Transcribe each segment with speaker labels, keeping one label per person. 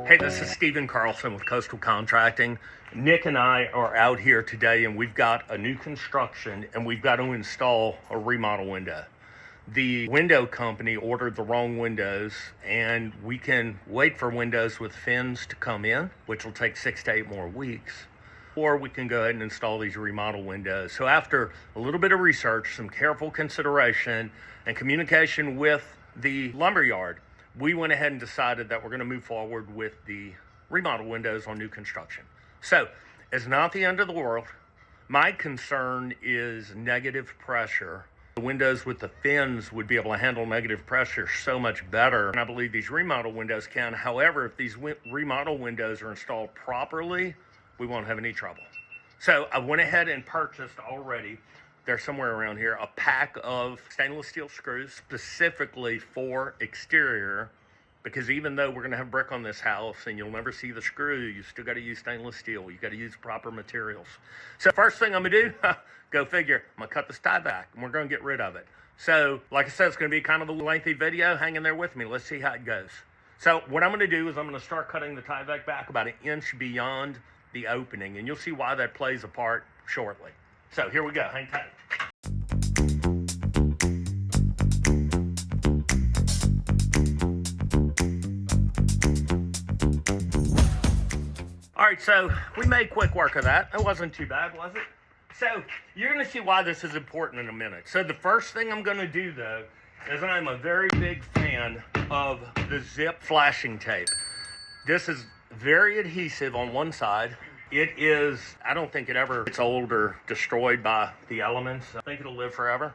Speaker 1: Hey, this is Stephen Carlson with Coastal Contracting. Nick and I are out here today and we've got a new construction and we've got to install a remodel window. The window company ordered the wrong windows and we can wait for windows with fins to come in, which will take 6 to 8 more weeks. Or we can go ahead and install these remodel windows. So after a little bit of research, some careful consideration, and communication with the lumberyard, we went ahead and decided that we're going to move forward with the remodel windows on new construction. So it's not the end of the world. My concern is negative pressure. The windows with the fins would be able to handle negative pressure so much better, and I believe these remodel windows can. However, if these remodel windows are installed properly, we won't have any trouble. So I went ahead and purchased already, they're somewhere around here, a pack of stainless steel screws specifically for exterior, because even though we're going to have brick on this house and you'll never see the screw, you still got to use stainless steel. You got to use proper materials. So first thing I'm going to do, go figure, I'm going to cut this tie back and we're going to get rid of it. So like I said, it's going to be kind of a lengthy video. Hang in there with me. Let's see how it goes. So what I'm going to do is I'm going to start cutting the tie back about 1 inch beyond the opening, and you'll see why that plays a part shortly. So here we go. Hang tight. All right, so we made quick work of that. It wasn't too bad, was it? So you're going to see why this is important in a minute. So the first thing I'm going to do, though, is I'm a very big fan of the zip flashing tape. This is very adhesive on one side. It is, I don't think it ever gets old or destroyed by the elements. I think it'll live forever.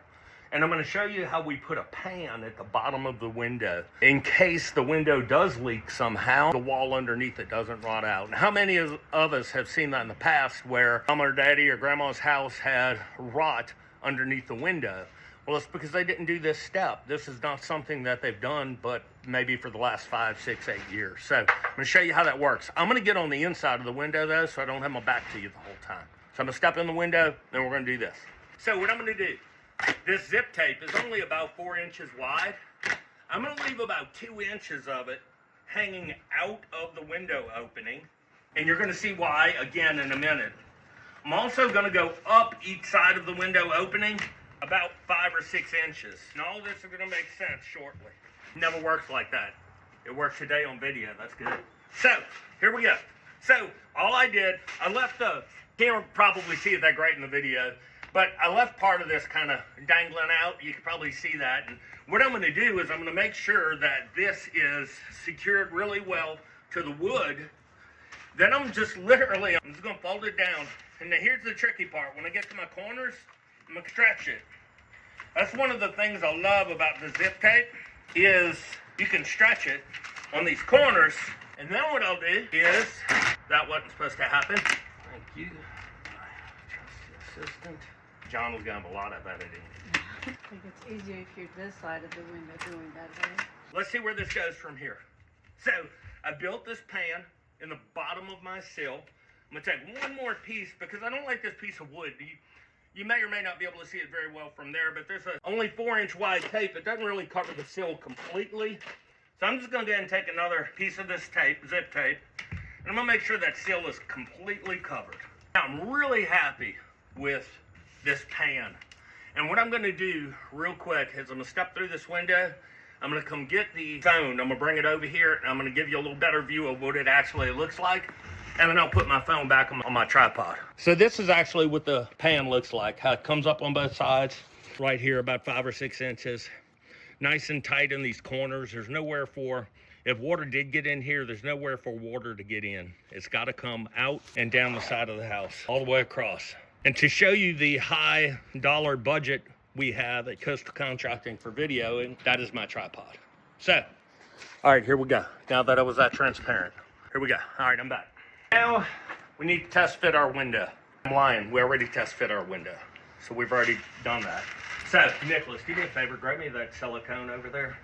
Speaker 1: And I'm going to show you how we put a pan at the bottom of the window in case the window does leak somehow, the wall underneath it doesn't rot out. And how many of us have seen that in the past where mom or daddy or grandma's house had rot underneath the window? Well, it's because they didn't do this step. This is not something that they've done, but maybe for the last 5, 6, 8 years. So I'm going to show you how that works. I'm going to get on the inside of the window, though, so I don't have my back to you the whole time. So I'm going to step in the window, then we're going to do this. So what I'm going to do, this zip tape is only about 4 inches wide. I'm going to leave about 2 inches of it hanging out of the window opening, and you're going to see why, again, in a minute. I'm also going to go up each side of the window opening about 5 or 6 inches. And all this is going to make sense shortly. Never works like that. It works today on video. That's good. So, here we go. So, all I did, I left the, can't probably see it that great in the video, but I left part of this kind of dangling out. You can probably see that. And what I'm going to do is I'm going to make sure that this is secured really well to the wood. Then I'm just going to fold it down. And now here's the tricky part. When I get to my corners, I'm going to stretch it. That's one of the things I love about the zip tape is you can stretch it on these corners. And then what I'll do is, that wasn't supposed to happen. Thank you. Trusty assistant. John was going to have a lot of editing.
Speaker 2: I think it's easier if you're this side of the window doing that way.
Speaker 1: Let's see where this goes from here. So I built this pan in the bottom of my sill. I'm going to take one more piece because I don't like this piece of wood. You may or may not be able to see it very well from there, but there's only 4-inch wide tape. It doesn't really cover the sill completely. So I'm just going to go ahead and take another piece of this tape, zip tape, and I'm going to make sure that sill is completely covered. Now, I'm really happy with this pan. And what I'm going to do real quick is I'm going to step through this window. I'm going to come get the phone. I'm going to bring it over here, and I'm going to give you a little better view of what it actually looks like. And then I'll put my phone back on my tripod. So this is actually what the pan looks like, how it comes up on both sides, right here about 5 or 6 inches. Nice and tight in these corners. There's nowhere for, if water did get in here, there's nowhere for water to get in. It's got to come out and down the side of the house, all the way across. And to show you the high dollar budget we have at Coastal Contracting for video, and that is my tripod. So, all right, here we go. Now that I was that transparent. Here we go. All right, I'm back. Now, we need to test fit our window. I'm lying, we already test fit our window. So we've already done that. So, Nicholas, do me a favor, grab me that silicone over there.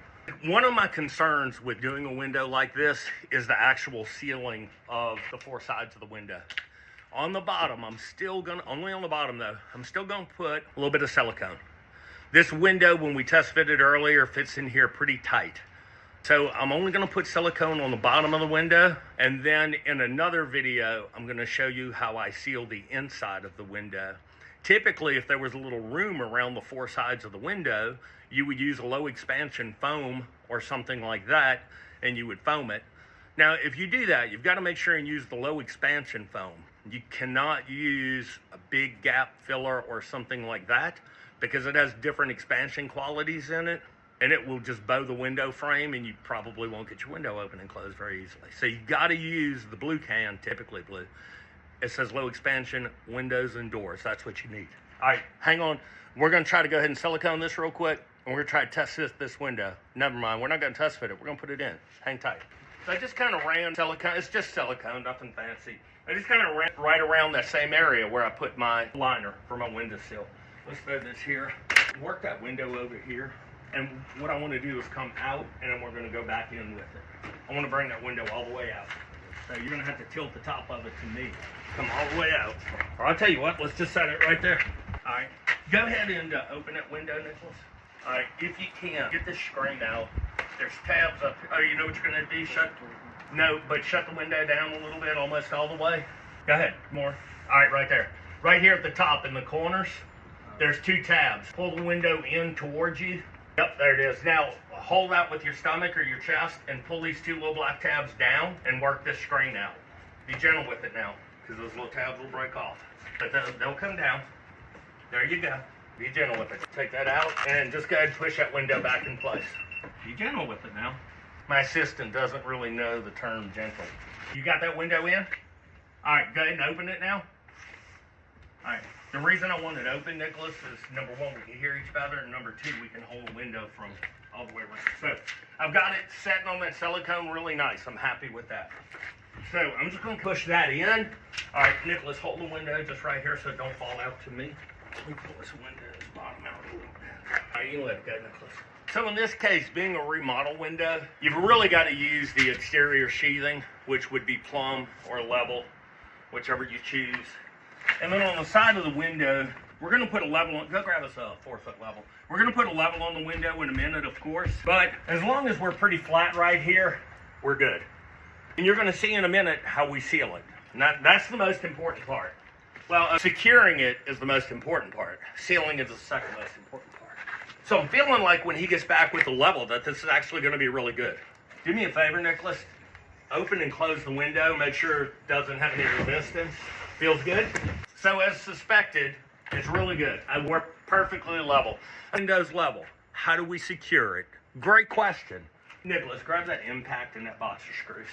Speaker 1: One of my concerns with doing a window like this is the actual sealing of the 4 sides of the window. On the bottom, only on the bottom though, I'm still gonna put a little bit of silicone. This window, when we test fitted earlier, fits in here pretty tight. So I'm only going to put silicone on the bottom of the window, and then in another video, I'm going to show you how I seal the inside of the window. Typically, if there was a little room around the four sides of the window, you would use a low expansion foam or something like that, and you would foam it. Now, if you do that, you've got to make sure and use the low expansion foam. You cannot use a big gap filler or something like that because it has different expansion qualities in it, and it will just bow the window frame, and you probably won't get your window open and closed very easily. So you got to use the blue can, typically blue. It says low expansion windows and doors. That's what you need. All right, hang on. We're going to try to go ahead and silicone this real quick, and we're going to try to test this window. Never mind, we're not going to test fit it. We're going to put it in. Hang tight. So I just kind of ran silicone. It's just silicone, nothing fancy. I just kind of ran right around that same area where I put my liner for my windowsill. Let's throw this here. Work that window over here. And what I want to do is come out, and then we're going to go back in with it. I want to bring that window all the way out. So you're going to have to tilt the top of it to me. Come all the way out. Or I'll tell you what, let's just set it right there. All right. Go ahead and open that window, Nicholas. All right. If you can, get this screen out. There's tabs up here. Oh, you know what you're going to do? No, but shut the window down a little bit, almost all the way. Go ahead. More. All right, right there. Right here at the top in the corners, there's two tabs. Pull the window in towards you. Yep, there it is. Now, hold that with your stomach or your chest and pull these two little black tabs down and work this screen out. Be gentle with it now, because those little tabs will break off. But they'll come down. There you go. Be gentle with it. Take that out and just go ahead and push that window back in place. Be gentle with it now. My assistant doesn't really know the term gentle. You got that window in? All right, go ahead and open it now. All right. The reason I want it open, Nicholas, is number one, we can hear each other, and number two, we can hold the window from all the way around. So I've got it setting on that silicone really nice. I'm happy with that. So I'm just going to push that in. All right, Nicholas, hold the window just right here so it don't fall out to me. Let me pull this window's bottom out a little bit. All right, you let it go, Nicholas. So in this case, being a remodel window, you've really got to use the exterior sheathing, which would be plumb or level, whichever you choose. And then on the side of the window, we're going to put a level on. Go grab us a 4-foot level. We're going to put a level on the window in a minute, of course. But as long as we're pretty flat right here, we're good. And you're going to see in a minute how we seal it. And that's the most important part. Well, securing it is the most important part. Sealing is the second most important part. So I'm feeling like when he gets back with the level that this is actually going to be really good. Do me a favor, Nicholas. Open and close the window. Make sure it doesn't have any resistance. Feels good? So as suspected, it's really good. I work perfectly level. Window's level. How do we secure it? Great question. Nicholas, grab that impact and that box of screws.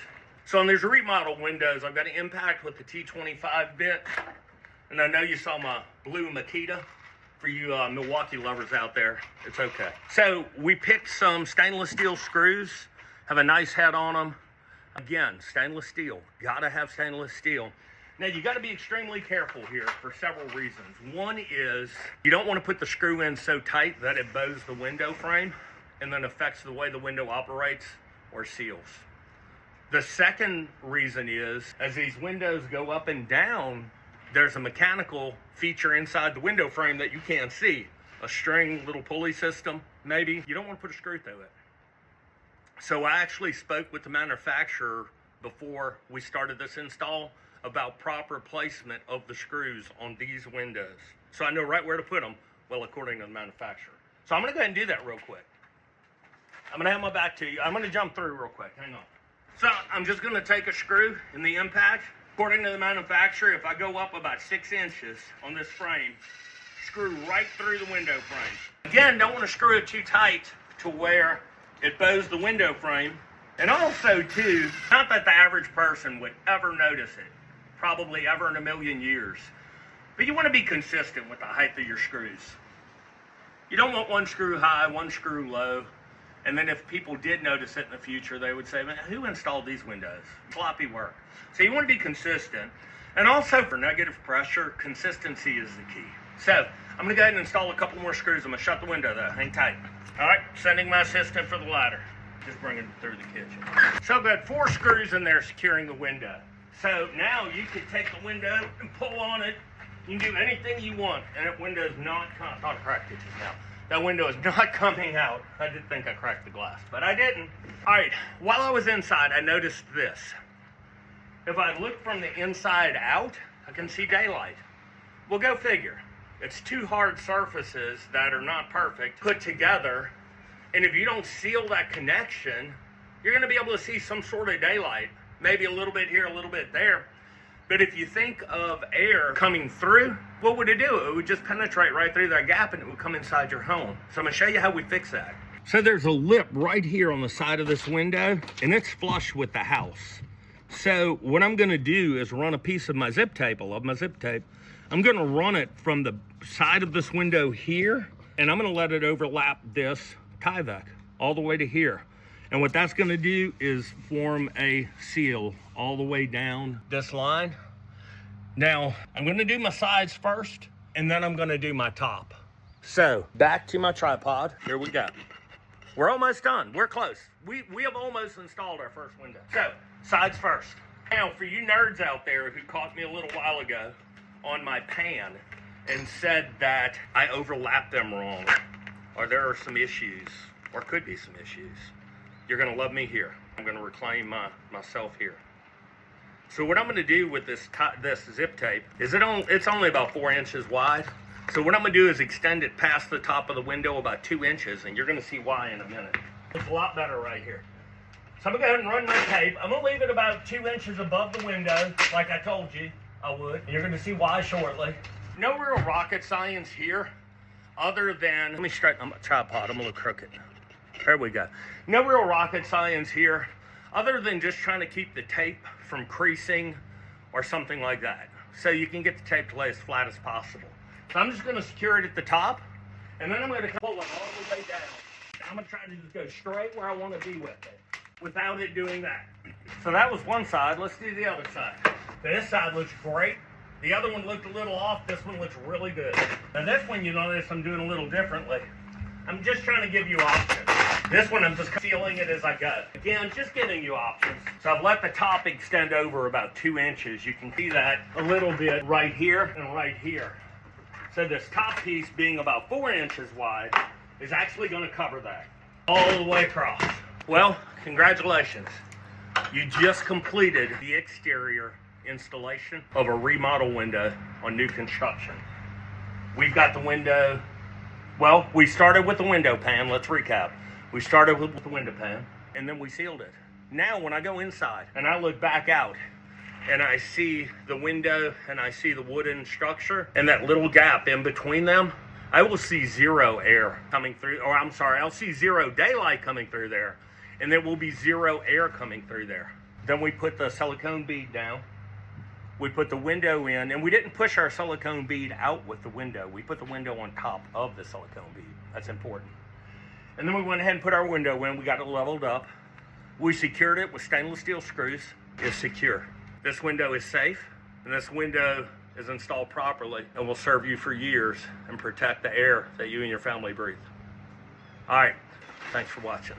Speaker 1: So on these remodel windows, I've got an impact with the T25 bit. And I know you saw my blue Makita. For you Milwaukee lovers out there, it's okay. So we picked some stainless steel screws. Have a nice head on them. Again, stainless steel. Gotta have stainless steel. Now, you got to be extremely careful here for several reasons. One is you don't want to put the screw in so tight that it bows the window frame and then affects the way the window operates or seals. The second reason is as these windows go up and down, there's a mechanical feature inside the window frame that you can't see. A string, little pulley system, maybe. You don't want to put a screw through it. So I actually spoke with the manufacturer before we started this install about proper placement of the screws on these windows. So I know right where to put them, well, according to the manufacturer. So I'm going to go ahead and do that real quick. I'm going to have my back to you. I'm going to jump through real quick. Hang on. So I'm just going to take a screw in the impact. According to the manufacturer, if I go up about 6 inches on this frame, screw right through the window frame. Again, don't want to screw it too tight to where it bows the window frame. And also, too, not that the average person would ever notice it, probably ever in a million years, but you want to be consistent with the height of your screws. You don't want one screw high, one screw low, and then if people did notice it in the future, they would say, man, who installed these windows? Sloppy work. So you want to be consistent. And also for negative pressure, consistency is the key. So I'm going to go ahead and install a couple more screws. I'm going to shut the window though. Hang tight. All right, sending my assistant for the ladder. Just bringing it through the kitchen. So I've got 4 screws in there securing the window. So now you can take the window and pull on it. You can do anything you want, and that window's not cracked itches now. That window is not coming out. I did think I cracked the glass, but I didn't. All right, while I was inside, I noticed this. If I look from the inside out, I can see daylight. Well, go figure. It's two hard surfaces that are not perfect put together, and if you don't seal that connection, you're gonna be able to see some sort of daylight. Maybe a little bit here, a little bit there. But if you think of air coming through, what would it do? It would just penetrate right through that gap and it would come inside your home. So I'm gonna show you how we fix that. So there's a lip right here on the side of this window, and it's flush with the house. So what I'm gonna do is run a piece of my zip tape. I love my zip tape. I'm gonna run it from the side of this window here, and I'm gonna let it overlap this Tyvek all the way to here. And what that's gonna do is form a seal all the way down this line. Now, I'm gonna do my sides first, and then I'm gonna do my top. So, back to my tripod, here we go. We're almost done, we're close. We have almost installed our first window. So, sides first. Now, for you nerds out there who caught me a little while ago on my pan and said that I overlapped them wrong, or there are some issues, or could be some issues, you're gonna love me here. I'm gonna reclaim myself here. So what I'm gonna do with this zip tape is it's only about 4 inches wide. So what I'm gonna do is extend it past the top of the window about 2 inches, and you're gonna see why in a minute. It's a lot better right here. So I'm gonna go ahead and run my tape. I'm gonna leave it about 2 inches above the window, like I told you I would. And you're gonna see why shortly. No real rocket science here, other than, let me straighten my tripod, I'm a little crooked. There we go. No real rocket science here, other than just trying to keep the tape from creasing or something like that. So you can get the tape to lay as flat as possible. So I'm just gonna secure it at the top, and then I'm gonna pull it all the way down. I'm gonna try to just go straight where I wanna be with it, without it doing that. So that was one side, let's do the other side. This side looks great. The other one looked a little off, this one looks really good. Now this one, you notice I'm doing a little differently. I'm just trying to give you options. This one, I'm just sealing it as I go. Again, just giving you options. So I've let the top extend over about 2 inches. You can see that a little bit right here and right here. So this top piece being about 4 inches wide is actually gonna cover that all the way across. Well, congratulations. You just completed the exterior installation of a remodel window on new construction. We've got the window. Well, we started with the window pan. Let's recap. We started with the window pan, and then we sealed it. Now, when I go inside and I look back out and I see the window and I see the wooden structure and that little gap in between them, I will see zero air coming through, or I'm sorry, I'll see zero daylight coming through there, and there will be zero air coming through there. Then we put the silicone bead down. We put the window in, and we didn't push our silicone bead out with the window. We put the window on top of the silicone bead. That's important. And then we went ahead and put our window in. We got it leveled up. We secured it with stainless steel screws. It's secure. This window is safe, and this window is installed properly and will serve you for years and protect the air that you and your family breathe. All right, thanks for watching.